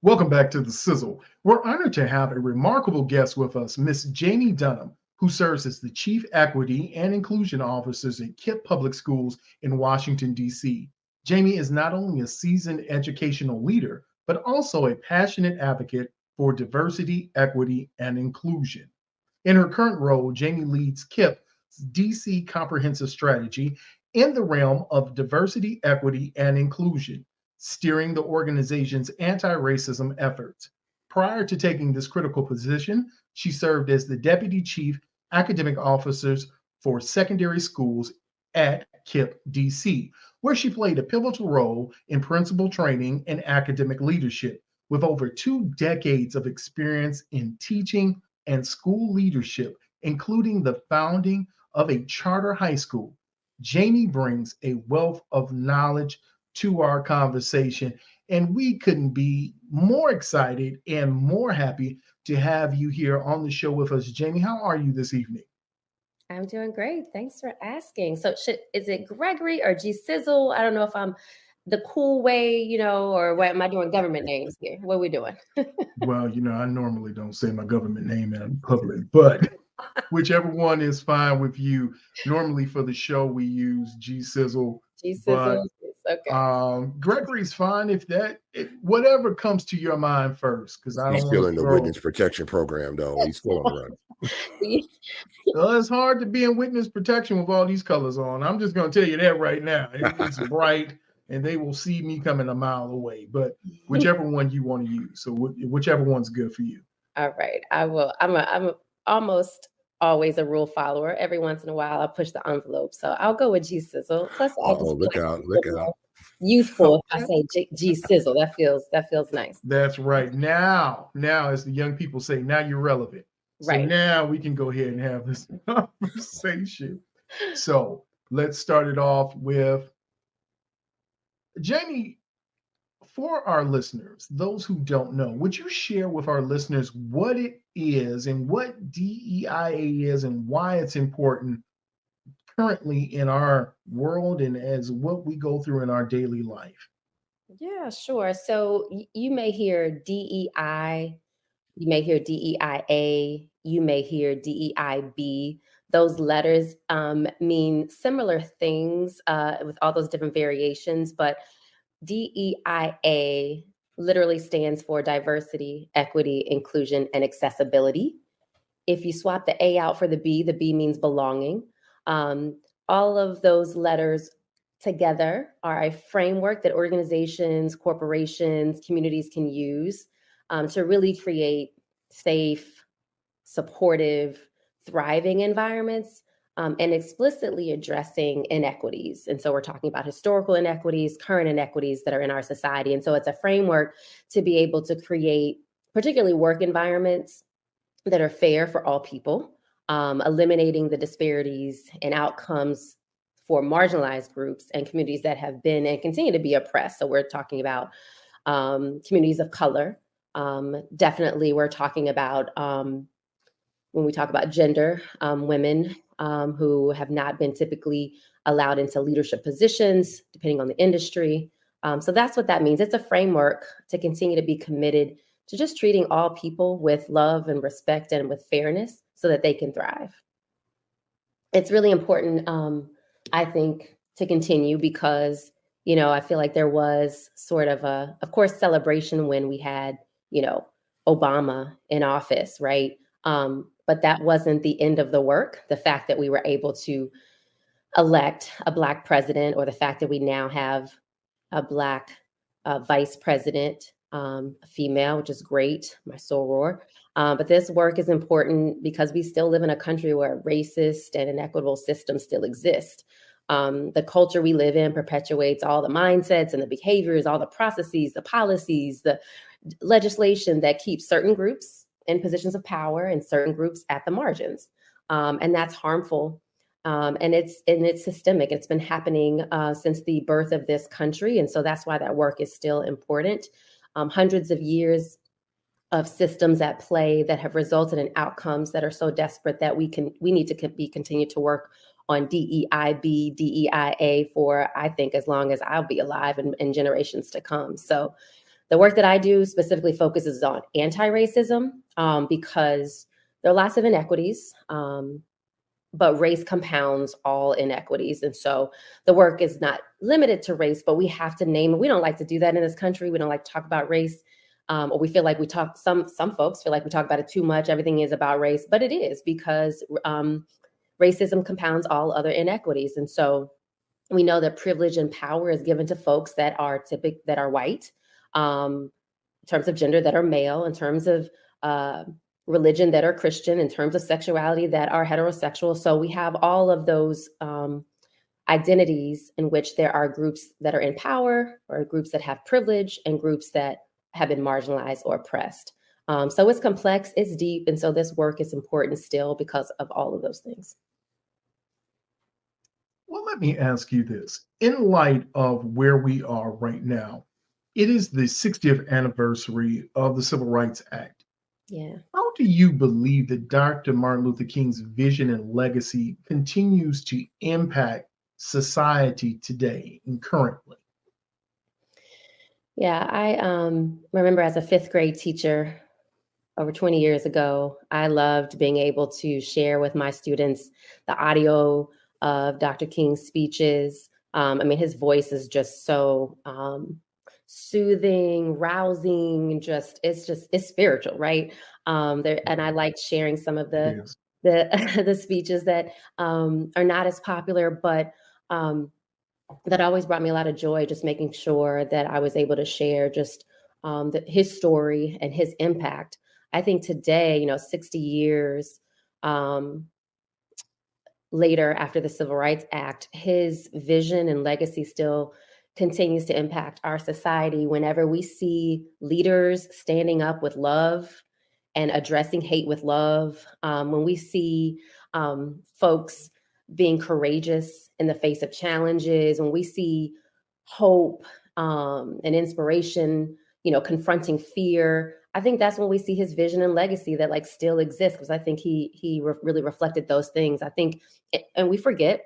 Welcome back to the Sizzle. We're honored to have a remarkable guest with us, Miss Jami Dunham, who serves as the Chief Equity and Inclusion Officer at KIPP Public Schools in Washington, D.C. Jami is not only a seasoned educational leader, but also a passionate advocate for diversity, equity, and inclusion. In her current role, Jami leads KIPP's DC comprehensive strategy in the realm of diversity, equity, and inclusion, steering the organization's anti-racism efforts. Prior to taking this critical position, she served as the Deputy Chief Academic Officer for Secondary Schools at KIPP DC, where she played a pivotal role in principal training and academic leadership. With over 2 decades of experience in teaching and school leadership, including the founding of a charter high school, Jami brings a wealth of knowledge to our conversation, and we couldn't be more excited and more happy to have you here on the show with us. Jami, how are you this evening? I'm doing great. Thanks for asking. So is it Gregory or G Sizzle? I don't know if I'm the cool way, or what am I doing government names here? What are we doing? Well, I normally don't say my government name in public, but whichever one is fine with you. Normally for the show, we use G Sizzle. G Sizzle. Okay. Gregory's fine if whatever comes to your mind first, because I don't. He's still in the witness protection program, though. He's still on the run. Well, it's hard to be in witness protection with all these colors on. I'm just going to tell you that right now. It's bright, and they will see me coming a mile away. But whichever one you want to use, so whichever one's good for you. All right, I will. I'm almost always a rule follower. Every once in a while, I'll push the envelope. So I'll go with G Sizzle. Plus, look out! Youthful. If I say G Sizzle, that feels nice. That's right. Now, as the young people say, now you're relevant. Right. So now we can go ahead and have this conversation. So let's start it off with Jami. For our listeners, those who don't know, would you share with our listeners what it is and what DEIA is and why it's important currently in our world and as what we go through in our daily life? Yeah, sure. So you may hear DEI, you may hear DEIA, you may hear DEIB. Those letters mean similar things with all those different variations, but DEIA literally stands for diversity, equity, inclusion, and accessibility. If you swap the A out for the B means belonging. All of those letters together are a framework that organizations, corporations, communities can use to really create safe, supportive, thriving environments and explicitly addressing inequities. And so we're talking about historical inequities, current inequities that are in our society. And so it's a framework to be able to create particularly work environments that are fair for all people, eliminating the disparities and outcomes for marginalized groups and communities that have been and continue to be oppressed. So we're talking about communities of color. Definitely, we're talking about, when we talk about gender, women who have not been typically allowed into leadership positions, depending on the industry. So that's what that means. It's a framework to continue to be committed to just treating all people with love and respect and with fairness so that they can thrive. It's really important, I think, to continue because, I feel like there was sort of of course, celebration when we had, Obama in office, right? But that wasn't the end of the work. The fact that we were able to elect a Black president, or the fact that we now have a Black vice president, a female, which is great, my soror. But this work is important because we still live in a country where racist and inequitable systems still exist. The culture we live in perpetuates all the mindsets and the behaviors, all the processes, the policies, the legislation that keeps certain groups in positions of power and certain groups at the margins. And that's harmful. And it's systemic. It's been happening since the birth of this country. And so that's why that work is still important. Hundreds of years of systems at play that have resulted in outcomes that are so desperate that we need to continue to work on DEIB, DEIA for, I think, as long as I'll be alive and generations to come. So the work that I do specifically focuses on anti-racism because there are lots of inequities, but race compounds all inequities. And so the work is not limited to race, but we have to name it. We don't like to do that in this country. We don't like to talk about race. Or we feel like we talk, some folks feel like we talk about it too much. Everything is about race, but it is because racism compounds all other inequities. And so we know that privilege and power is given to folks that are white, in terms of gender that are male, in terms of religion that are Christian, in terms of sexuality that are heterosexual. So we have all of those identities in which there are groups that are in power or groups that have privilege and groups that have been marginalized or oppressed. So it's complex, it's deep. And so this work is important still because of all of those things. Well, let me ask you this. In light of where we are right now, it is the 60th anniversary of the Civil Rights Act. Yeah. How do you believe that Dr. Martin Luther King's vision and legacy continues to impact society today and currently? Yeah, I remember as a fifth grade teacher over 20 years ago, I loved being able to share with my students the audio of Dr. King's speeches. I mean, his voice is just so soothing, rousing, it's spiritual, right? And I liked sharing some of the the speeches that are not as popular, but that always brought me a lot of joy, just making sure that I was able to share just his story and his impact. I think today, 60 years later after the Civil Rights Act, his vision and legacy still continues to impact our society. Whenever we see leaders standing up with love and addressing hate with love, when we see folks being courageous in the face of challenges, when we see hope and inspiration, confronting fear, I think that's when we see his vision and legacy that still exists, because I think he really reflected those things. I think, and we forget,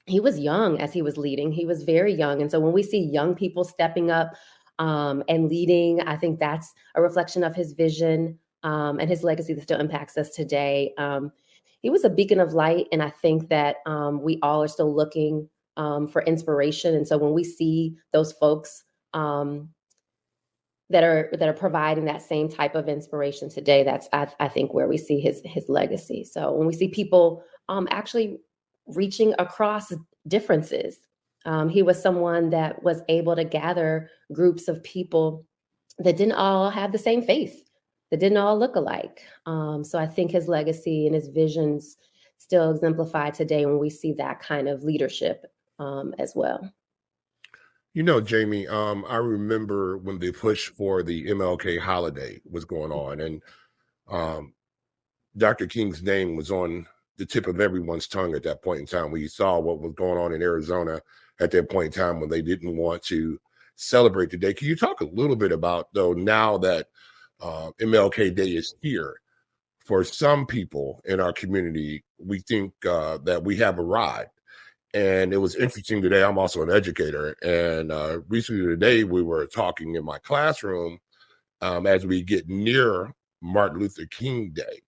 he was young as he was leading. He was very young. And so when we see young people stepping up and leading, I think that's a reflection of his vision and his legacy that still impacts us today. He was a beacon of light. And I think that we all are still looking for inspiration. And so when we see those folks that are providing that same type of inspiration today, that's I think where we see his legacy. So when we see people actually reaching across differences, he was someone that was able to gather groups of people that didn't all have the same faith, that didn't all look alike. So I think his legacy and his visions still exemplify today when we see that kind of leadership as well. Jami, I remember when the push for the MLK holiday was going on, and Dr. King's name was on the tip of everyone's tongue at that point in time. We saw what was going on in Arizona at that point in time when they didn't want to celebrate the day. Can you talk a little bit about, though, now that MLK Day is here, for some people in our community, we think that we have arrived. And it was interesting today. I'm also an educator. And recently today, we were talking in my classroom as we get near Martin Luther King Day.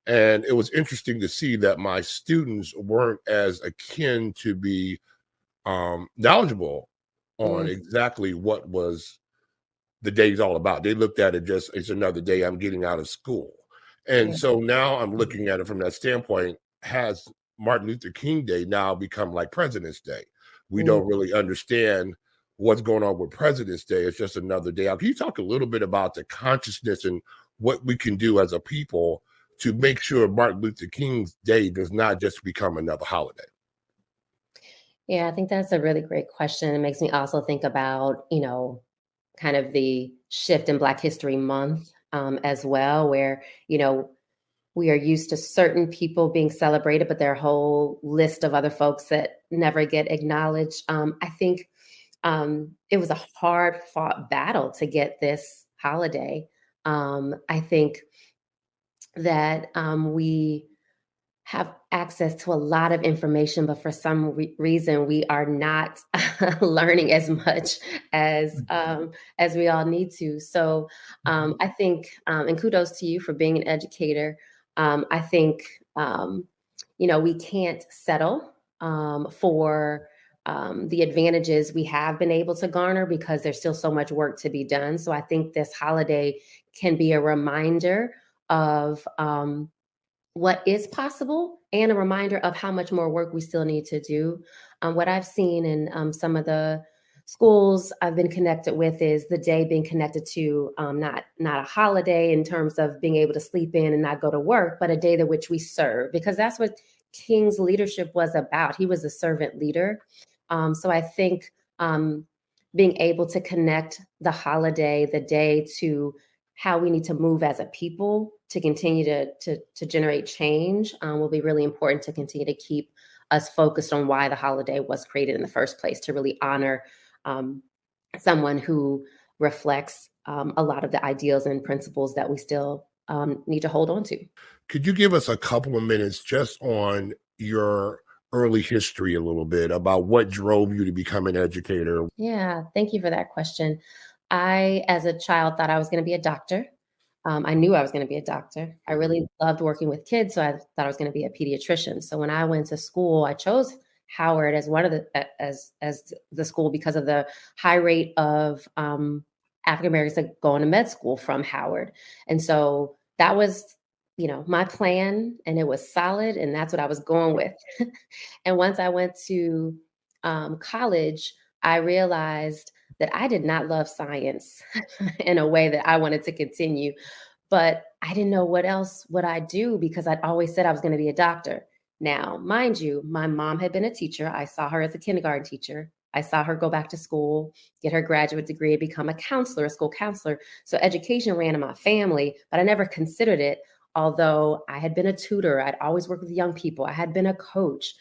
And it was interesting to see that my students weren't as akin to be knowledgeable on exactly what was the day's all about. They looked at it just, it's another day I'm getting out of school. And so now I'm looking at it from that standpoint. Has Martin Luther King Day now become like President's Day? We don't really understand what's going on with President's Day. It's just another day out. Can you talk a little bit about the consciousness and what we can do as a people to make sure Martin Luther King's Day does not just become another holiday? Yeah, I think that's a really great question. It makes me also think about, kind of the shift in Black History Month as well, where, we are used to certain people being celebrated, but there are a whole list of other folks that never get acknowledged. I think it was a hard fought battle to get this holiday. I think that we have access to a lot of information, but for some reason we are not learning as much as we all need to. So I think, and kudos to you for being an educator. I think we can't settle for the advantages we have been able to garner, because there's still so much work to be done. So I think this holiday can be a reminder of what is possible and a reminder of how much more work we still need to do. What I've seen in some of the schools I've been connected with is the day being connected to not a holiday in terms of being able to sleep in and not go to work, but a day that which we serve, because that's what King's leadership was about. He was a servant leader. So I think being able to connect the holiday, the day, to how we need to move as a people to continue to generate change will be really important to continue to keep us focused on why the holiday was created in the first place, to really honor someone who reflects a lot of the ideals and principles that we still need to hold on to. Could you give us a couple of minutes just on your early history a little bit about what drove you to become an educator? Yeah, thank you for that question. I, as a child, thought I was going to be a doctor. I knew I was going to be a doctor. I really loved working with kids, so I thought I was going to be a pediatrician. So when I went to school, I chose Howard as one of the as the school because of the high rate of African Americans that go into med school from Howard, and so that was my plan, and it was solid, and that's what I was going with. And once I went to college, I realized that I did not love science in a way that I wanted to continue, but I didn't know what else would I do, because I'd always said I was going to be a doctor. Now, mind you, my mom had been a teacher. I saw her as a kindergarten teacher. I saw her go back to school, get her graduate degree, become a counselor, a school counselor. So education ran in my family, but I never considered it. Although I had been a tutor, I'd always worked with young people. I had been a coach.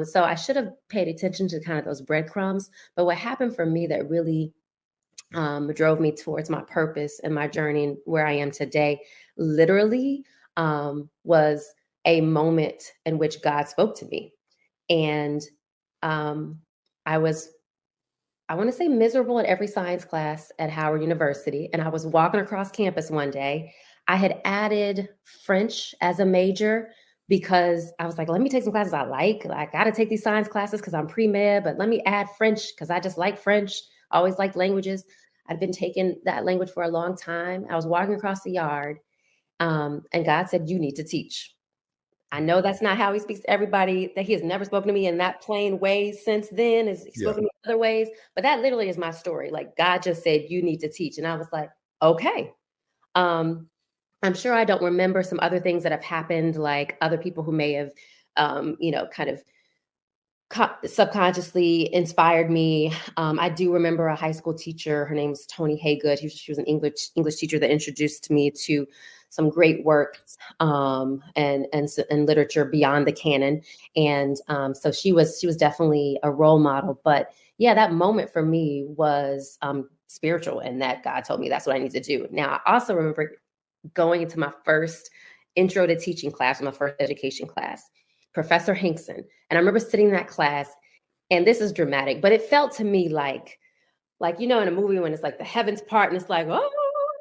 So I should have paid attention to kind of those breadcrumbs. But what happened for me that really drove me towards my purpose and my journey where I am today, literally was a moment in which God spoke to me. And I was, I want to say, miserable in every science class at Howard University. And I was walking across campus one day. I had added French as a major because I was like, let me take some classes I like. I got to take these science classes because I'm pre-med, but let me add French because I just like French. I always liked languages. I'd been taking that language for a long time. I was walking across the yard and God said, you need to teach. I know that's not how he speaks to everybody, that he has never spoken to me in that plain way since then. He's spoken to me in other ways, but that literally is my story. Like, God just said, you need to teach. And I was like, okay. I'm sure I don't remember some other things that have happened, like other people who may have, kind of subconsciously inspired me. I do remember a high school teacher. Her name was Tony Haygood. She was an English teacher that introduced me to some great works and literature beyond the canon. And so she was definitely a role model. But yeah, that moment for me was spiritual, and that God told me that's what I need to do. Now, I also remember going into my first intro to teaching class, my first education class, Professor Hinkson. And I remember sitting in that class, and this is dramatic, but it felt to me like, in a movie when it's like the heavens part and it's like, oh,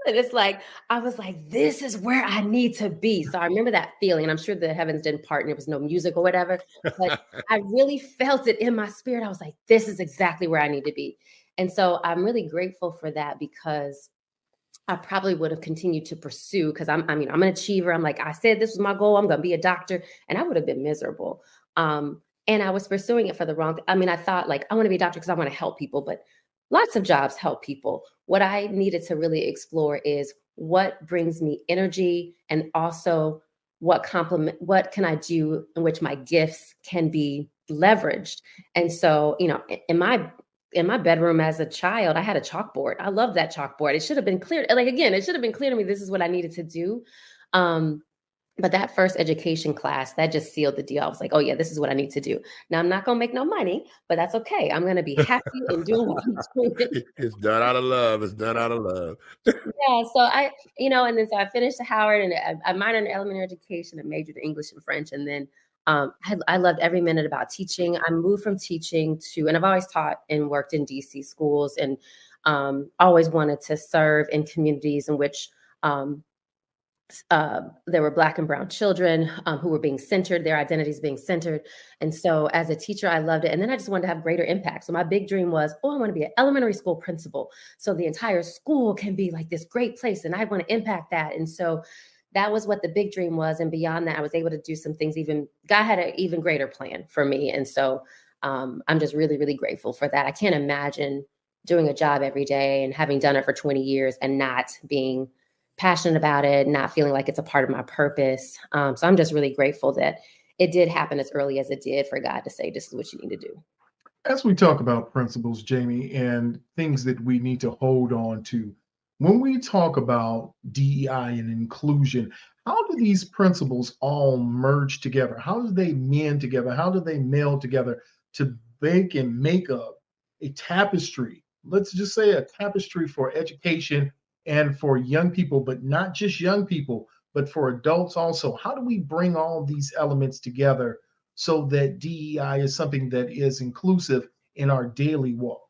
and it's like, I was like, this is where I need to be. So I remember that feeling, and I'm sure the heavens didn't part and there was no music or whatever, but I really felt it in my spirit. I was like, this is exactly where I need to be. And so I'm really grateful for that, because I probably would have continued to pursue, because I'm an achiever. I'm like, I said this was my goal. I'm going to be a doctor, and I would have been miserable. And I was pursuing it for the wrong. I thought, like, I want to be a doctor because I want to help people, but lots of jobs help people. What I needed to really explore is what brings me energy, and also what can I do in which my gifts can be leveraged. And so, in my bedroom as a child, I had a chalkboard. I loved that chalkboard. It should have been clear. Like, again, it should have been clear to me, this is what I needed to do. But that first education class, that just sealed the deal. I was like, oh yeah, this is what I need to do. Now I'm not going to make no money, but that's okay. I'm going to be happy and doing what I'm doing. It's done out of love. It's done out of love. Yeah. So and then so I finished at Howard, and I minored in elementary education and majored in English and French. And then I loved every minute about teaching. I moved from teaching and I've always taught and worked in DC schools, and always wanted to serve in communities in which there were Black and brown children who were being centered, their identities being centered. And so as a teacher, I loved it. And then I just wanted to have greater impact. So my big dream was, I want to be an elementary school principal, so the entire school can be like this great place, and I want to impact that. And so that was what the big dream was. And beyond that, I was able to do some things. God had an even greater plan for me. And so I'm just really, really grateful for that. I can't imagine doing a job every day and having done it for 20 years and not being passionate about it, not feeling like it's a part of my purpose. So I'm just really grateful that it did happen as early as it did, for God to say, this is what you need to do. As we talk about principles, Jami, and things that we need to hold on to, when we talk about DEI and inclusion, how do these principles all merge together? How do they mend together? How do they meld together to make a tapestry? Let's just say a tapestry for education and for young people, but not just young people, but for adults also. How do we bring all these elements together so that DEI is something that is inclusive in our daily walk?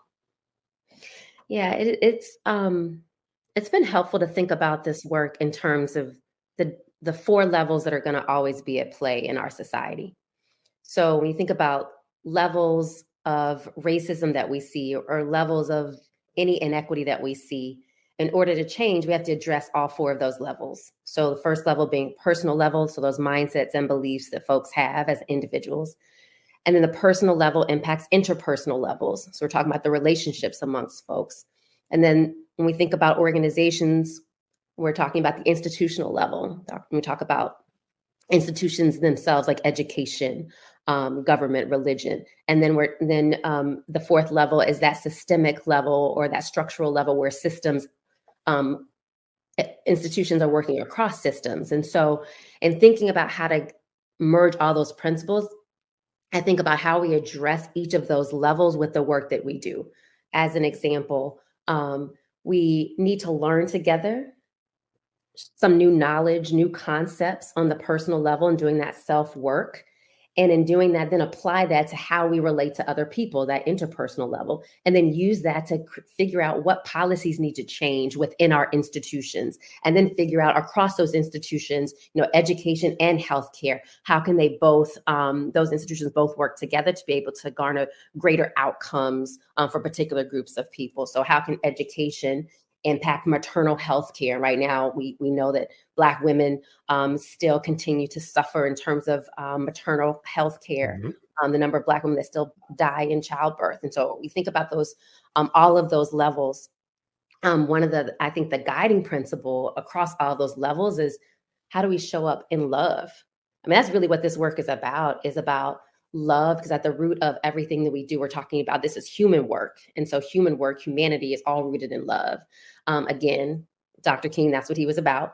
Yeah, it's been helpful to think about this work in terms of the four levels that are going to always be at play in our society. So when you think about levels of racism that we see, or levels of any inequity that we see, in order to change, we have to address all four of those levels. So the first level being personal level, so those mindsets and beliefs that folks have as individuals. And then the personal level impacts interpersonal levels. So we're talking about the relationships amongst folks. And then when we think about organizations, we're talking about the institutional level. When we talk about institutions themselves, like education, government, religion. And then the fourth level is that systemic level, or that structural level, where institutions are working across systems. And so in thinking about how to merge all those principles, I think about how we address each of those levels with the work that we do. As an example, we need to learn together some new knowledge, new concepts on the personal level, and doing that self-work. And in doing that, then apply that to how we relate to other people, that interpersonal level, and then use that to figure out what policies need to change within our institutions, and then figure out across those institutions, education and healthcare, how can they both, those institutions both work together to be able to garner greater outcomes for particular groups of people. So how can education impact maternal health care? Right now, we know that Black women still continue to suffer in terms of maternal health care, the number of Black women that still die in childbirth. And so we think about those, all of those levels. I think the guiding principle across all those levels is, how do we show up in love? I mean, that's really what this work is about love, because at the root of everything that we do, we're talking about this is human work. And so human work, humanity, is all rooted in love. Again, Dr. King, that's what he was about.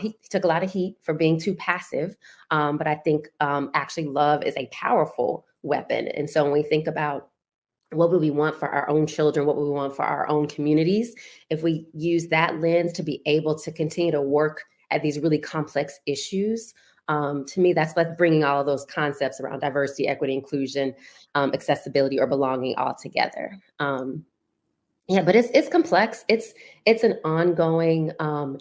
He took a lot of heat for being too passive, but I think actually love is a powerful weapon. And so when we think about what would we want for our own children, what would we want for our own communities, if we use that lens to be able to continue to work at these really complex issues, to me, that's like bringing all of those concepts around diversity, equity, inclusion, accessibility, or belonging all together. Yeah, but it's complex. It's an ongoing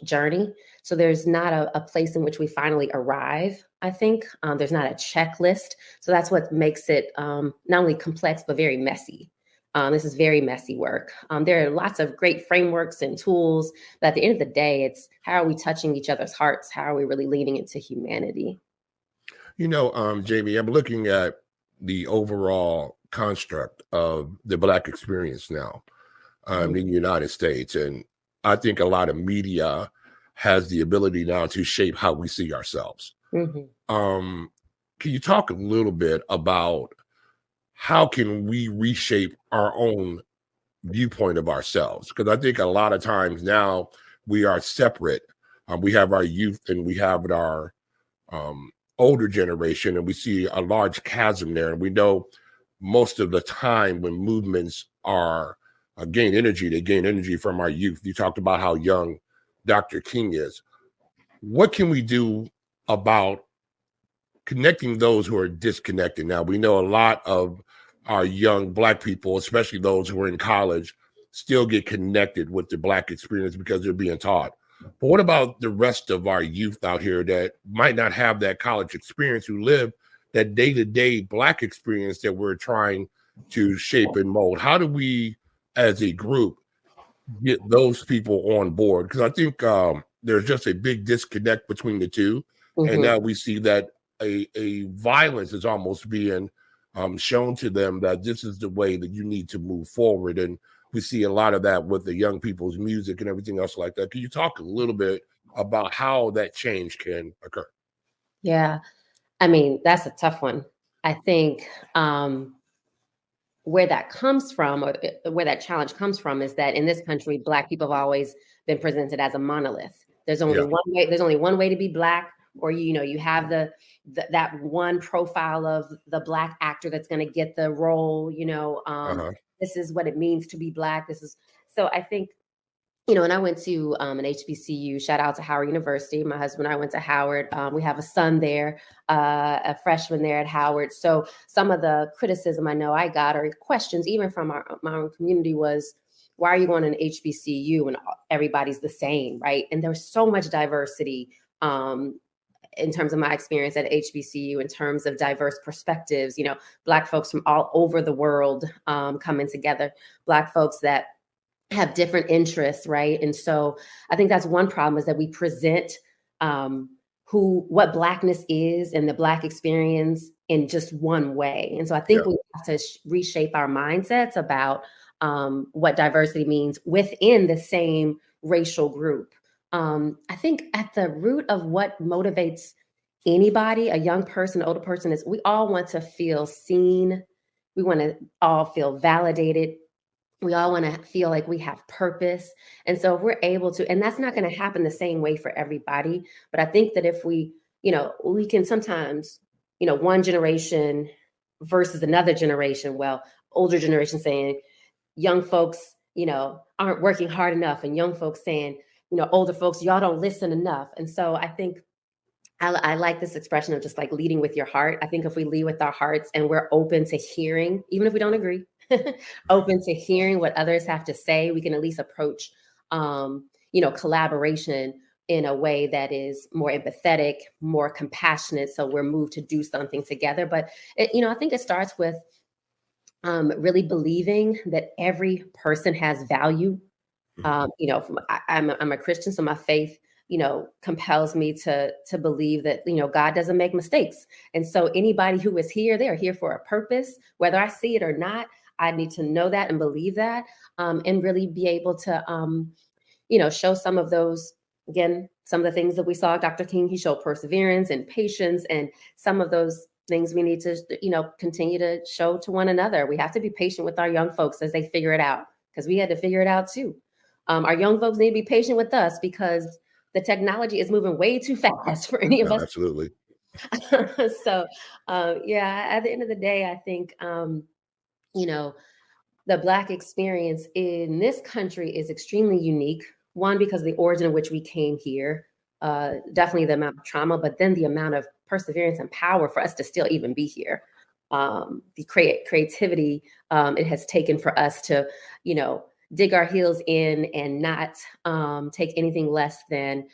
journey. So there's not a place in which we finally arrive, I think. There's not a checklist. So that's what makes it not only complex, but very messy. This is very messy work. There are lots of great frameworks and tools, but at the end of the day, it's how are we touching each other's hearts? How are we really leaning into humanity? Jami, I'm looking at the overall construct of the Black experience now in the United States. And I think a lot of media has the ability now to shape how we see ourselves. Can you talk a little bit about how can we reshape our own viewpoint of ourselves? Because I think a lot of times now we are separate. We have our youth and we have our older generation, and we see a large chasm there. And we know most of the time when movements are gain energy, they gain energy from our youth. You talked about how young Dr. King is. What can we do about connecting those who are disconnected? Now, we know a lot of our young Black people, especially those who are in college, still get connected with the Black experience because they're being taught. But what about the rest of our youth out here that might not have that college experience, who live that day-to-day Black experience that we're trying to shape and mold? How do we, as a group, get those people on board? Because I think there's just a big disconnect between the two. Mm-hmm. And now we see that a violence is almost being shown to them that this is the way that you need to move forward. And we see a lot of that with the young people's music and everything else like that. Can you talk a little bit about how that change can occur? Yeah, I mean, that's a tough one. I think where that comes from, or where that challenge comes from, is that in this country, Black people have always been presented as a monolith. There's only one way. There's only one way to be Black, or you have that one profile of the Black actor that's going to get the role. This is what it means to be Black. So I think, and I went to an HBCU, shout out to Howard University. My husband and I went to Howard. We have a son there, a freshman there at Howard. So some of the criticism I know I got, or questions even from my own community, was, why are you going to an HBCU when everybody's the same, right? And there's so much diversity in terms of my experience at HBCU, in terms of diverse perspectives, Black folks from all over the world coming together, Black folks that have different interests, right? And so I think that's one problem, is that we present what Blackness is and the Black experience in just one way. And so I think we have to reshape our mindsets about what diversity means within the same racial group. I think at the root of what motivates anybody, a young person, older person, is we all want to feel seen. We want to all feel validated. We all want to feel like we have purpose. And so if we're able to, and that's not going to happen the same way for everybody, but I think that if we can sometimes, one generation versus another generation, older generation saying young folks, aren't working hard enough, and young folks saying, older folks, y'all don't listen enough. And so I think I like this expression of just like leading with your heart. I think if we lead with our hearts and we're open to hearing, even if we don't agree, open to hearing what others have to say, we can at least approach, collaboration in a way that is more empathetic, more compassionate. So we're moved to do something together. But, I think it starts with really believing that every person has value. I'm a Christian, so my faith, compels me to believe that, God doesn't make mistakes. And so anybody who is here, they're here for a purpose, whether I see it or not. I need to know that and believe that, and really be able to, show some of those, again, some of the things that we saw Dr. King, he showed perseverance and patience, and some of those things we need to, continue to show to one another. We have to be patient with our young folks as they figure it out, because we had to figure it out too. Our young folks need to be patient with us, because the technology is moving way too fast for any of us. Absolutely. So, at the end of the day, I think, the Black experience in this country is extremely unique. One, because of the origin in which we came here, definitely the amount of trauma, but then the amount of perseverance and power for us to still even be here. The creativity it has taken for us to, dig our heels in and not take anything less than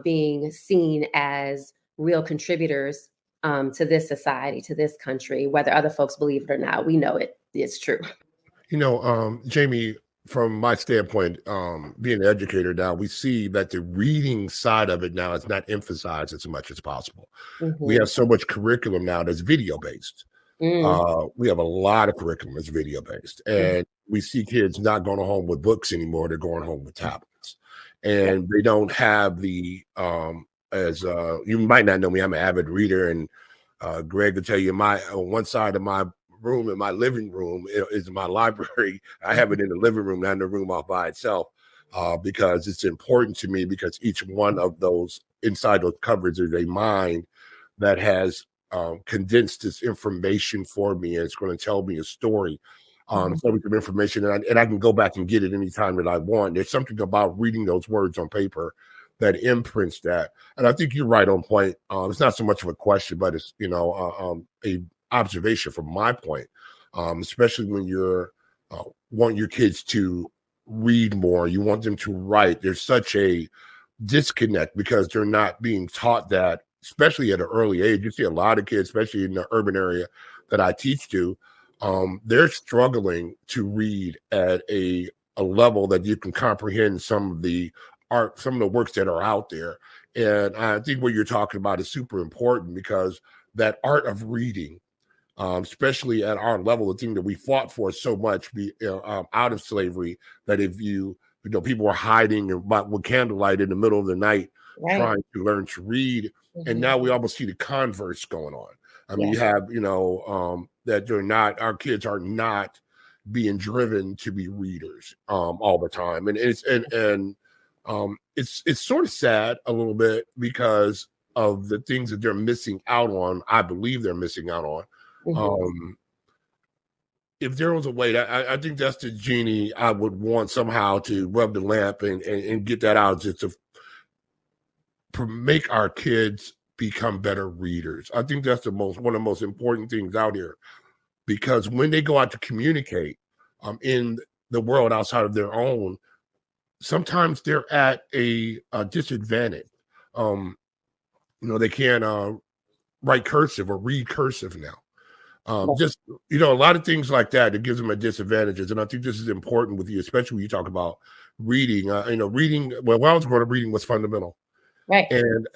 being seen as real contributors to this society, to this country, whether other folks believe it or not. We know it's true. Jami, from my standpoint, being an educator now, we see that the reading side of it now is not emphasized as much as possible. Mm-hmm. We have so much curriculum now that's video-based. We have a lot of curriculum that's video-based. And we see kids not going home with books anymore. They're going home with tablets. And they don't have the, as you might not know me, I'm an avid reader. And Greg will tell you, on one side of my room, in my living room, is my library. I have it in the living room, not in the room all by itself, because it's important to me, because each one of those, inside those covers, is a mind that has condensed this information for me, and it's going to tell me a story. Tell me some information, and I can go back and get it anytime that I want. There's something about reading those words on paper that imprints that. And I think you're right on point. It's not so much of a question, but it's, a observation from my point, especially when you're want your kids to read more, you want them to write. There's such a disconnect because they're not being taught that, especially at an early age. You see a lot of kids, especially in the urban area that I teach to, they're struggling to read at a level that you can comprehend some of the art, some of the works that are out there. And I think what you're talking about is super important, because that art of reading, especially at our level, the thing that we fought for so much, out of slavery, that if people were hiding with candlelight in the middle of the night, trying to learn to read. And now we almost see the converse going on. I mean, you have, that our kids are not being driven to be readers all the time. And it's sort of sad a little bit because of the things that they're missing out on. I believe they're missing out on. If there was a way, I think that's the genie I would want somehow to rub the lamp and get that out, just to make our kids become better readers. I think that's one of the most important things out here, because when they go out to communicate in the world outside of their own, sometimes they're at a disadvantage. They can't write cursive or read cursive now. Just, a lot of things like that, it gives them a disadvantages. And I think this is important with you, especially when you talk about reading. Reading, when I was growing up, reading was fundamental. Right. And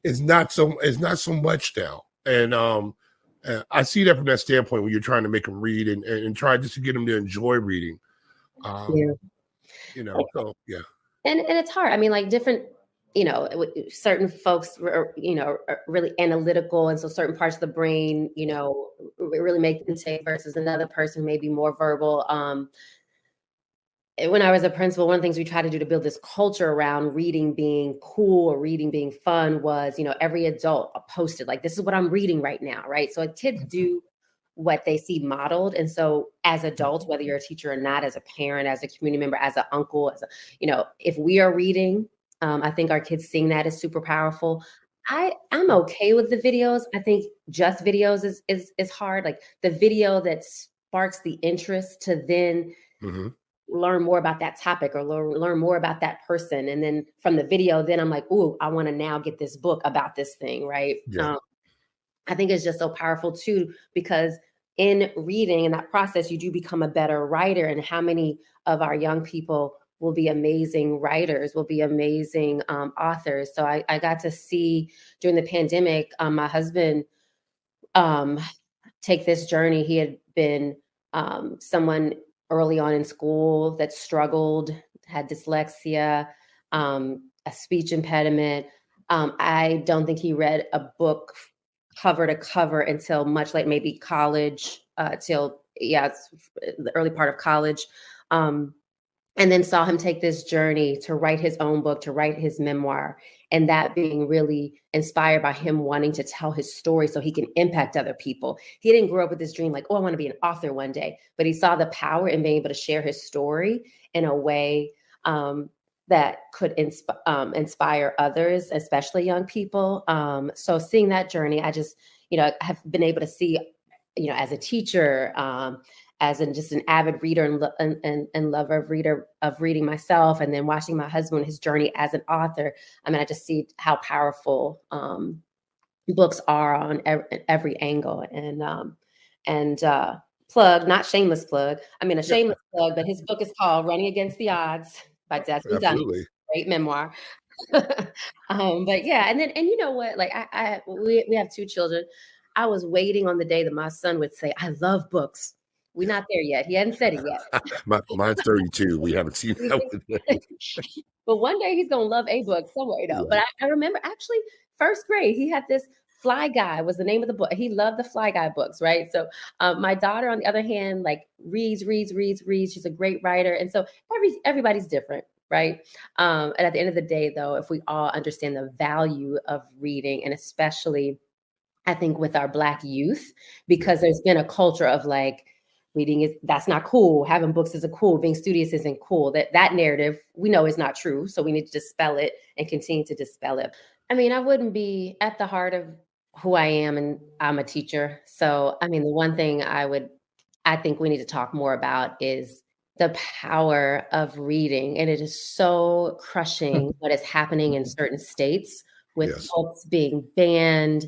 it's not so much now. And I see that from that standpoint when you're trying to make them read and try just to get them to enjoy reading. So, yeah. And it's hard. I mean, like different, certain folks are really analytical. And so certain parts of the brain, really make them tick, versus another person may be more verbal. When I was a principal, one of the things we tried to do to build this culture around reading being cool or reading being fun was, every adult posted, like, this is what I'm reading right now, right? So kids do what they see modeled. And so as adults, whether you're a teacher or not, as a parent, as a community member, as an uncle, if we are reading, I think our kids seeing that is super powerful. I'm okay with the videos. I think just videos is hard. Like the video that sparks the interest to then learn more about that topic or learn more about that person. And then from the video, then I'm like, ooh, I want to now get this book about this thing, right? Yeah. I think it's just so powerful too, because in reading, in that process, you do become a better writer. And how many of our young people will be amazing writers, will be amazing authors. So I got to see during the pandemic, my husband take this journey. He had been someone early on in school that struggled, had dyslexia, a speech impediment. I don't think he read a book cover to cover until much late, maybe college, till the early part of college. And then saw him take this journey to write his own book, to write his memoir, and that being really inspired by him wanting to tell his story so he can impact other people. He didn't grow up with this dream like, oh, I want to be an author one day, but he saw the power in being able to share his story in a way that could inspire others, especially young people. So seeing that journey, I just, have been able to see, as a teacher, as just an avid reader and lover of reading myself, and then watching my husband, his journey as an author. I mean, I just see how powerful books are on every angle. And plug, not shameless plug. I mean, a shameless plug, but his book is called Running Against the Odds by Jami Dunham. Great memoir. But yeah, and you know what? Like we have 2 children. I was waiting on the day that my son would say, I love books. We're not there yet. He hadn't said it yet. Mine's 32. We haven't seen that one yet. But one day he's going to love a book somewhere, Right. But I remember actually 1st grade, he had this Fly Guy was the name of the book. He loved the Fly Guy books, right? So my daughter, on the other hand, like reads. She's a great writer. And so everybody's different, right? And at the end of the day, though, if we all understand the value of reading, and especially I think, with our Black youth, because there's been a culture of like, reading is, that's not cool. Having books isn't cool. Being studious isn't cool. That narrative we know is not true. So we need to dispel it and continue to dispel it. I mean, I wouldn't be at the heart of who I am, and I'm a teacher. So, I mean, the one thing I think we need to talk more about is the power of reading. And it is so crushing what is happening in certain states with Yes. books being banned.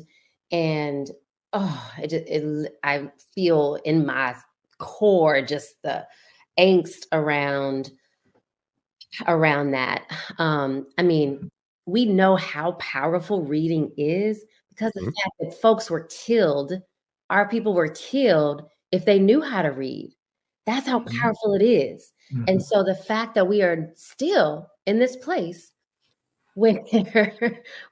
And I feel in my core just the angst around that. I mean, we know how powerful reading is because of the fact that folks were killed, our people were killed if they knew how to read. That's how powerful it is. And so the fact that we are still in this place where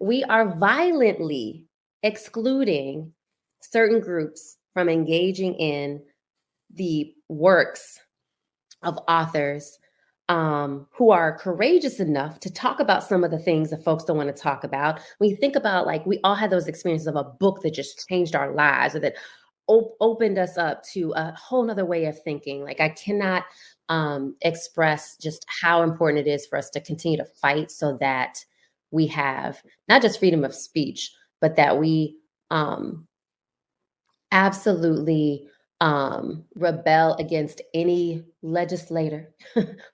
we are violently excluding certain groups from engaging in the works of authors who are courageous enough to talk about some of the things that folks don't want to talk about. When you think about, like, we all had those experiences of a book that just changed our lives, or that opened us up to a whole nother way of thinking. Like, I cannot express just how important it is for us to continue to fight so that we have not just freedom of speech, but that we absolutely rebel against any legislator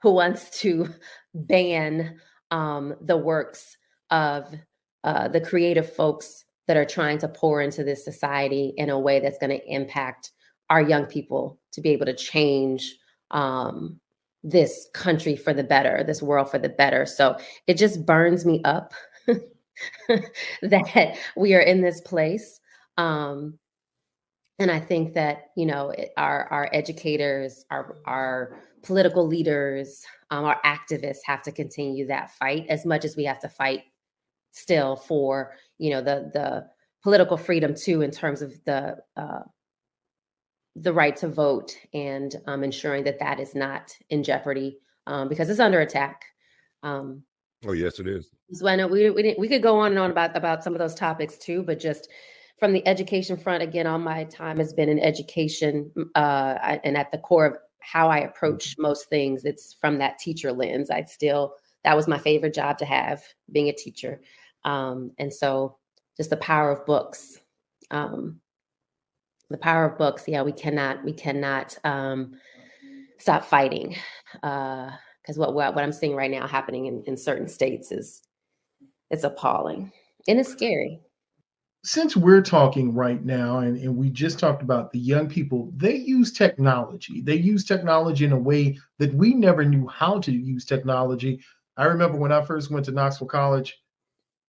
who wants to ban the works of the creative folks that are trying to pour into this society in a way that's going to impact our young people to be able to change this country for the better, this world for the better. So it just burns me up that we are in this place. And I think that, you know, our educators, our political leaders, our activists have to continue that fight as much as we have to fight still for, you know, the political freedom too, in terms of the right to vote, and ensuring that that is not in jeopardy, because it's under attack. Oh, yes, it is. So I know we could go on and on about some of those topics too, but just from the education front, again, all my time has been in education, and at the core of how I approach most things, it's from that teacher lens. That was my favorite job to have, being a teacher. And so just the power of books. The power of books. Yeah, we cannot stop fighting, because what I'm seeing right now happening in certain states it's appalling, and it's scary. Since we're talking right now, and we just talked about the young people, they use technology. They use technology in a way that we never knew how to use technology. I remember when I first went to Knoxville College,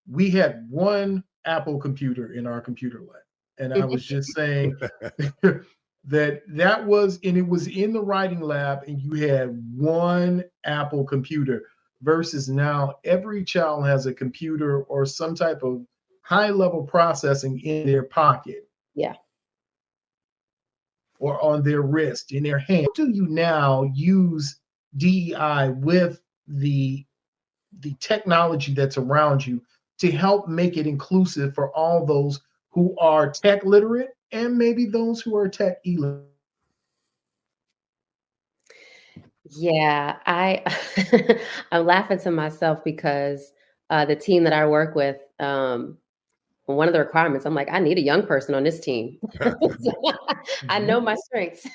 we had one Apple computer in our computer lab. And I was just saying that was, and it was in the writing lab, and you had one Apple computer, versus now every child has a computer or some type of high-level processing in their pocket. Yeah. Or on their wrist, in their hand. How do you now use DEI with the technology that's around you to help make it inclusive for all those who are tech literate and maybe those who are tech illiterate? Yeah, I'm laughing to myself because the team that I work with, one of the requirements, I'm like, I need a young person on this team. I know my strengths,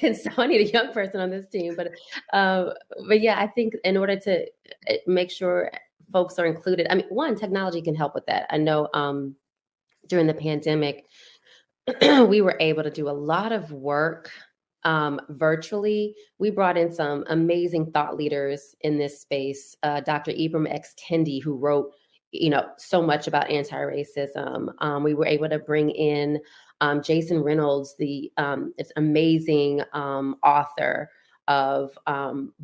and so I need a young person on this team. But yeah, I think in order to make sure folks are included, I mean, one, technology can help with that. I know during the pandemic, we were able to do a lot of work virtually. We brought in some amazing thought leaders in this space. Dr. Ibram X. Kendi, who wrote, you know, so much about anti-racism. We were able to bring in Jason Reynolds, the amazing author of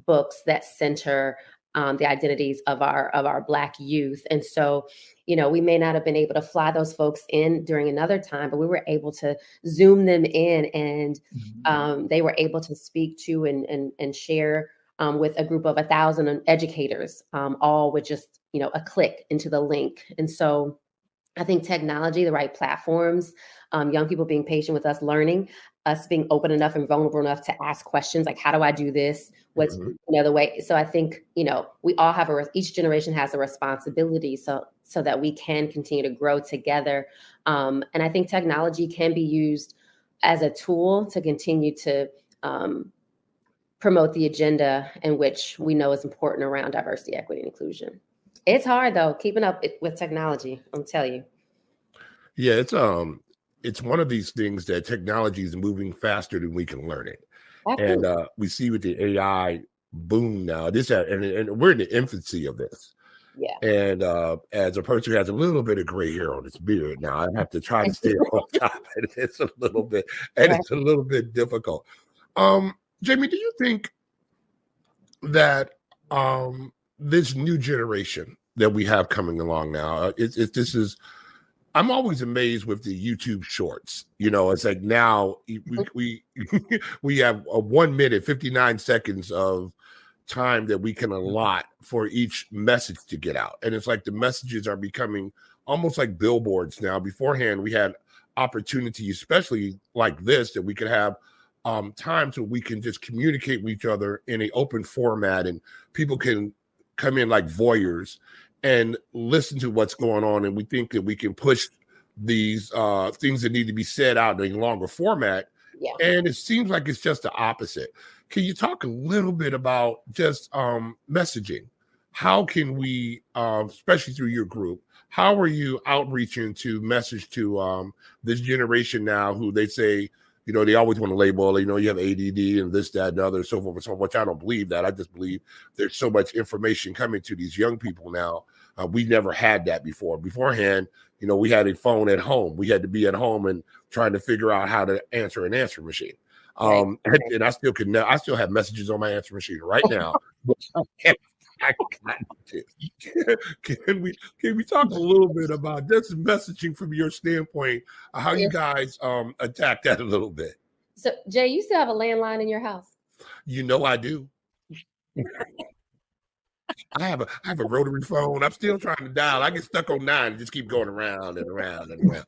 books that center the identities of our Black youth. And so, you know, we may not have been able to fly those folks in during another time, but we were able to Zoom them in, and they were able to speak to and share with a group of 1,000 educators, all with just, you know, a click into the link. And so I think technology, the right platforms, young people being patient with us, learning, us being open enough and vulnerable enough to ask questions like, how do I do this? What's the way? So I think, we all have each generation has a responsibility so that we can continue to grow together. And I think technology can be used as a tool to continue to promote the agenda in which we know is important around diversity, equity, and inclusion. It's hard though, keeping up with technology, I'll tell you. Yeah, it's one of these things that technology is moving faster than we can learn it. Absolutely. And we see with the AI boom now, and we're in the infancy of this. Yeah. And as a person who has a little bit of gray hair on his beard now, I have to try to stay on top of it. It's a little bit, and it's a little bit difficult. Jami, do you think that this new generation that we have coming along now, I'm always amazed with the YouTube shorts. It's like now we have a 1 minute, 59 seconds of time that we can allot for each message to get out. And it's like the messages are becoming almost like billboards now. Beforehand, we had opportunity, especially like this, that we could have times where we can just communicate with each other in an open format, and people can come in like voyeurs and listen to what's going on. And we think that we can push these things that need to be said out in a longer format. Yeah. And it seems like it's just the opposite. Can you talk a little bit about just messaging? How can we, especially through your group, how are you outreaching to message to this generation now who they say, they always want to label, you have ADD and this, that, and other, so forth and so on, which I don't believe that. I just believe there's so much information coming to these young people now. We never had that before. Beforehand, we had a phone at home. We had to be at home and trying to figure out how to answer an answer machine. And I still have messages on my answer machine right now. Can we talk a little bit about this messaging from your standpoint, how you guys attack that a little bit? So Jay, you still have a landline in your house? I do. I have a rotary phone. I'm still trying to dial. I get stuck on 9 and just keep going around and around and around.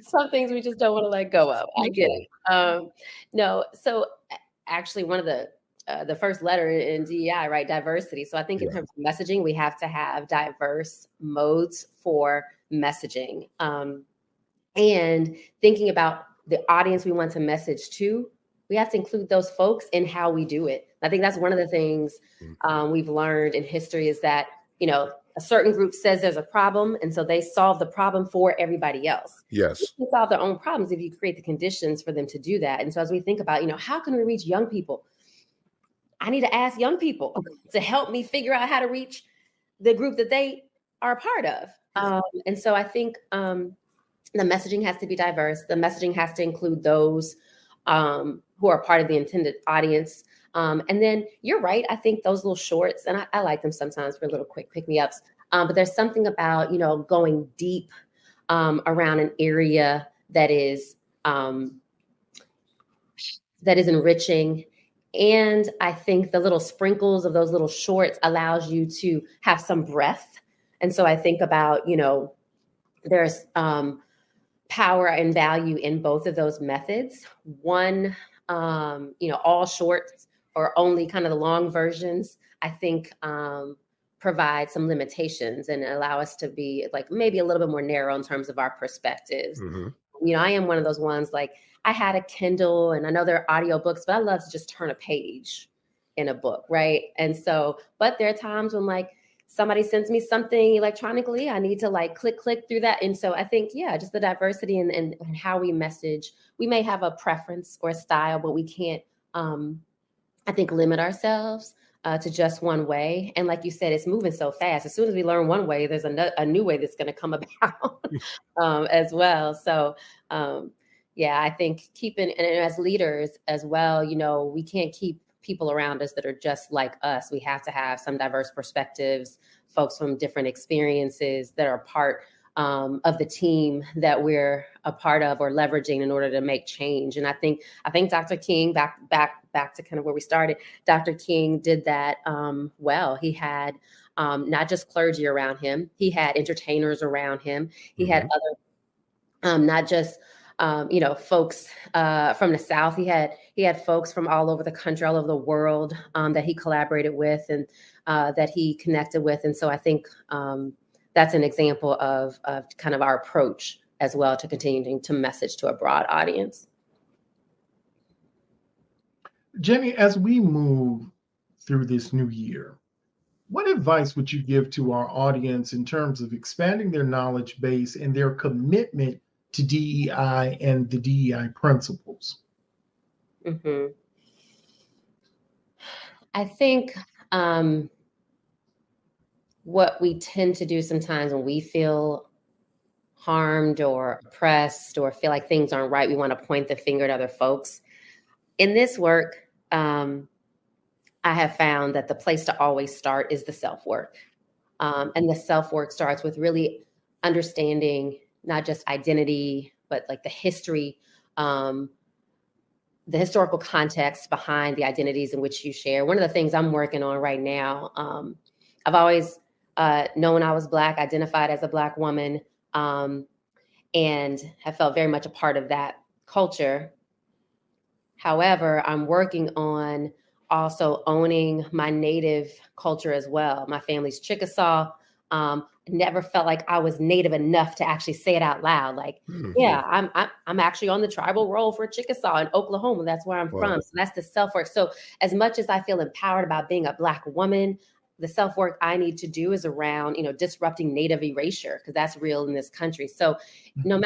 Some things we just don't want to let go of. I get it. No, so actually one of the first letter in DEI, right? Diversity. So I think in terms of messaging, we have to have diverse modes for messaging. And thinking about the audience we want to message to, we have to include those folks in how we do it. I think that's one of the things we've learned in history is that, a certain group says there's a problem, and so they solve the problem for everybody else. Yes. They can solve their own problems if you create the conditions for them to do that. And so as we think about, how can we reach young people? I need to ask young people to help me figure out how to reach the group that they are a part of. And so I think the messaging has to be diverse. The messaging has to include those who are part of the intended audience. And then you're right. I think those little shorts, and I like them sometimes for little quick pick-me-ups, but there's something about, going deep around an area that is enriching. And I think the little sprinkles of those little shorts allows you to have some breadth. And so I think about, there's power and value in both of those methods. One, all shorts or only kind of the long versions, I think provide some limitations and allow us to be like maybe a little bit more narrow in terms of our perspectives. Mm-hmm. I am one of those ones, like I had a Kindle and I know there are audiobooks, but I love to just turn a page in a book, right? And so, but there are times when like somebody sends me something electronically, I need to like click through that. And so I think, just the diversity and how we message, we may have a preference or a style, but we can't, I think, limit ourselves to just one way. And like you said, it's moving so fast. As soon as we learn one way, there's a new way that's going to come about as well. So, I think keeping, and as leaders as well, we can't keep people around us that are just like us. We have to have some diverse perspectives, folks from different experiences that are part of the team that we're a part of or leveraging in order to make change. And I think Dr. King, back to kind of where we started, Dr. King did that well. He had not just clergy around him. He had entertainers around him. He had other, not just folks from the South. He had folks from all over the country, all over the world that he collaborated with and that he connected with. And so I think that's an example of kind of our approach as well to continuing to message to a broad audience. Jami, as we move through this new year, what advice would you give to our audience in terms of expanding their knowledge base and their commitment to DEI and the DEI principles? I think what we tend to do sometimes when we feel harmed or oppressed or feel like things aren't right, we want to point the finger at other folks. In this work, I have found that the place to always start is the self-work. And the self-work starts with really understanding not just identity, but like the history, the historical context behind the identities in which you share. One of the things I'm working on right now, I've always known I was Black, identified as a Black woman, and have felt very much a part of that culture. However, I'm working on also owning my Native culture as well. My family's Chickasaw. Never felt like I was Native enough to actually say it out loud. Like, yeah, I'm actually on the tribal roll for Chickasaw in Oklahoma. That's where I'm from. So that's the self-work. So as much as I feel empowered about being a Black woman, the self-work I need to do is around, disrupting Native erasure, because that's real in this country. So none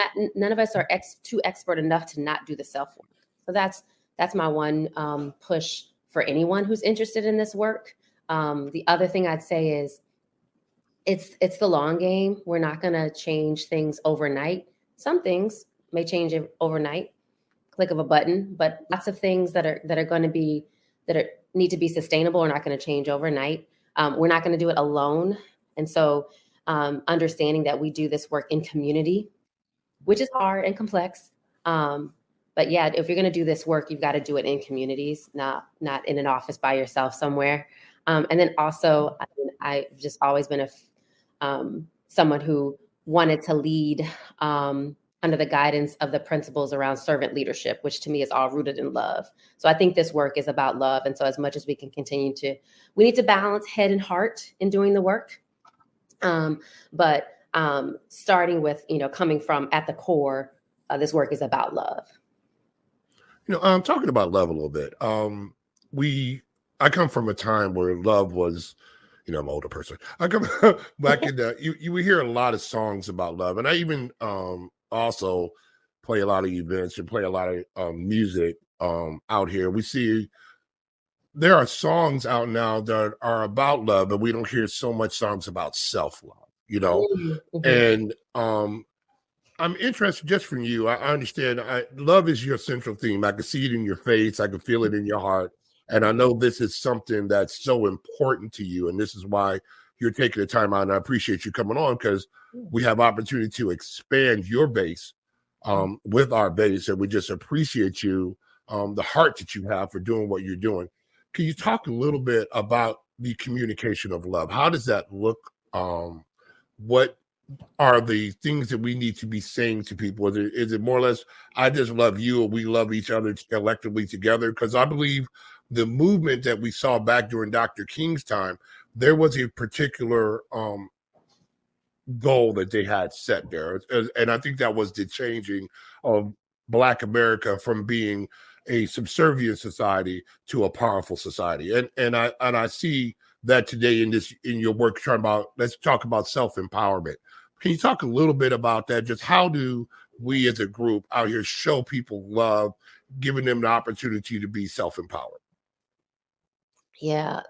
of us are too expert enough to not do the self-work. So that's my one push for anyone who's interested in this work. The other thing I'd say is it's the long game. We're not going to change things overnight. Some things may change overnight, click of a button, but lots of things that are going to be need to be sustainable are not going to change overnight. We're not going to do it alone. And so understanding that we do this work in community, which is hard and complex. But yeah, if you're going to do this work, you've got to do it in communities, not in an office by yourself somewhere. And then also, I've just always been someone who wanted to lead under the guidance of the principles around servant leadership, which to me is all rooted in love. So I think this work is about love. And so as much as we can we need to balance head and heart in doing the work. But starting with, coming from at the core, this work is about love. I'm talking about love a little bit. I come from a time where love was, I'm an older person. I come back in you would hear a lot of songs about love. And I even also play a lot of events and play a lot of music out here. We see there are songs out now that are about love, but we don't hear so much songs about self-love, And I'm interested just from you. I understand love is your central theme. I can see it in your face. I can feel it in your heart. And I know this is something that's so important to you. And this is why you're taking the time out. And I appreciate you coming on, because we have opportunity to expand your base with our base. And we just appreciate you, the heart that you have for doing what you're doing. Can you talk a little bit about the communication of love? How does that look? What are the things that we need to be saying to people? Is it more or less, I just love you, or we love each other collectively together? Because I believe the movement that we saw back during Dr. King's time, there was a particular goal that they had set there. And I think that was the changing of Black America from being a subservient society to a powerful society. And I see that today in your work, let's talk about self-empowerment. Can you talk a little bit about that? Just how do we as a group out here show people love, giving them the opportunity to be self-empowered? Yeah,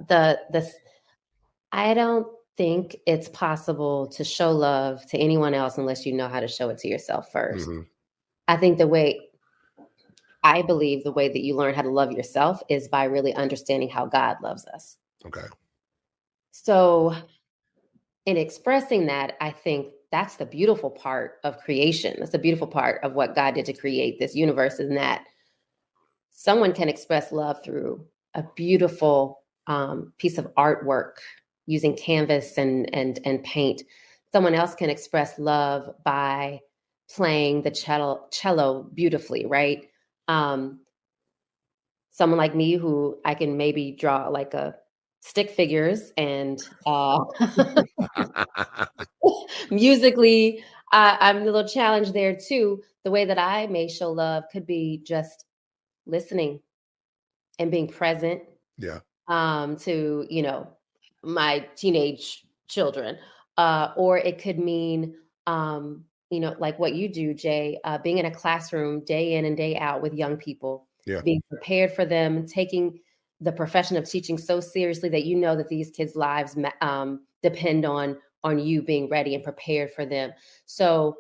I don't think it's possible to show love to anyone else unless you know how to show it to yourself first. I think I believe the way that you learn how to love yourself is by really understanding how God loves us. Okay. So in expressing that, I think that's the beautiful part of creation. That's the beautiful part of what God did to create this universe, in that someone can express love through a beautiful piece of artwork, using canvas and paint. Someone else can express love by playing the cello beautifully, right? Someone like me, who I can maybe draw like a stick figures and musically, I'm a little challenged there too. The way that I may show love could be just listening and being present. Yeah. To, my teenage children, or it could mean, like what you do, Jay, being in a classroom day in and day out with young people, being prepared for them, taking the profession of teaching so seriously that you know that these kids' lives depend on you being ready and prepared for them. So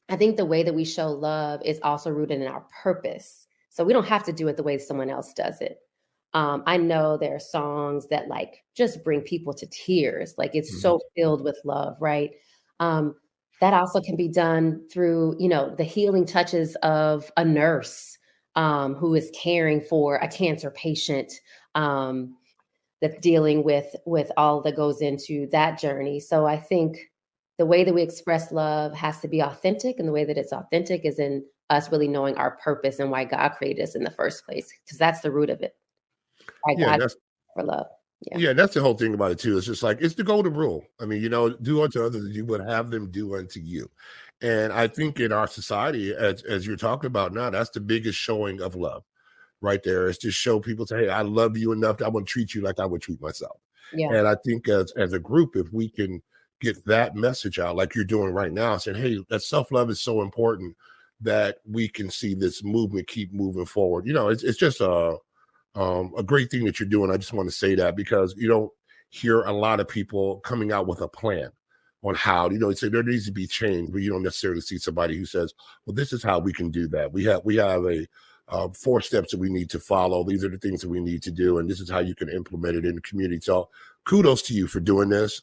I think the way that we show love is also rooted in our purpose. So we don't have to do it the way someone else does it. I know there are songs that like just bring people to tears. Like it's so filled with love, right? That also can be done through, the healing touches of a nurse who is caring for a cancer patient that's dealing with all that goes into that journey. So I think the way that we express love has to be authentic, and the way that it's authentic is in us really knowing our purpose and why God created us in the first place, because that's the root of it. God for love. Yeah, that's the whole thing about it too. It's just like, it's the golden rule. I mean, do unto others as you would have them do unto you. And I think in our society, as you're talking about now, that's the biggest showing of love right there. Is to show people, say, hey, I love you enough that I want to treat you like I would treat myself. Yeah. And I think as a group, if we can get that message out like you're doing right now, saying, hey, that self-love is so important, that we can see this movement keep moving forward. It's just a great thing that you're doing. I just want to say that, because you don't hear a lot of people coming out with a plan on how, say there needs to be change, but you don't necessarily see somebody who says, well, this is how we can do that. We have a 4 steps that we need to follow. These are the things that we need to do, and this is how you can implement it in the community. So kudos to you for doing this,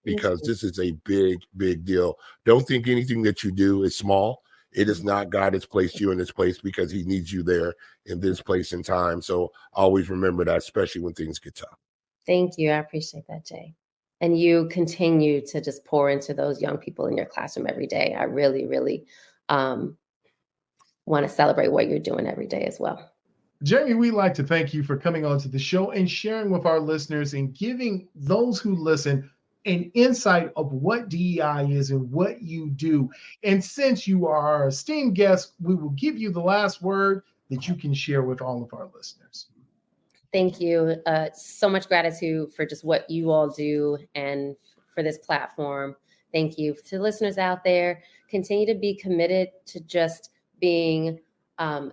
because this is a big, big deal. Don't think anything that you do is small. It is not. God has placed you in this place because he needs you there in this place and time. So always remember that, especially when things get tough. Thank you. I appreciate that, Jay. And you continue to just pour into those young people in your classroom every day. I really, really want to celebrate what you're doing every day as well. Jami, we'd like to thank you for coming on to the show and sharing with our listeners and giving those who listen an insight of what DEI is and what you do. And since you are our esteemed guest, we will give you the last word that you can share with all of our listeners. Thank you. So much gratitude for just what you all do and for this platform. Thank you. To listeners out there, continue to be committed to just being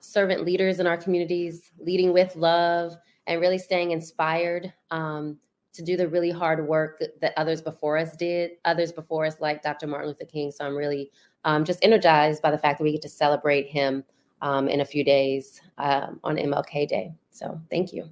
servant leaders in our communities, leading with love, and really staying inspired to do the really hard work that others before us did, like Dr. Martin Luther King. So I'm really just energized by the fact that we get to celebrate him in a few days on MLK Day. So thank you.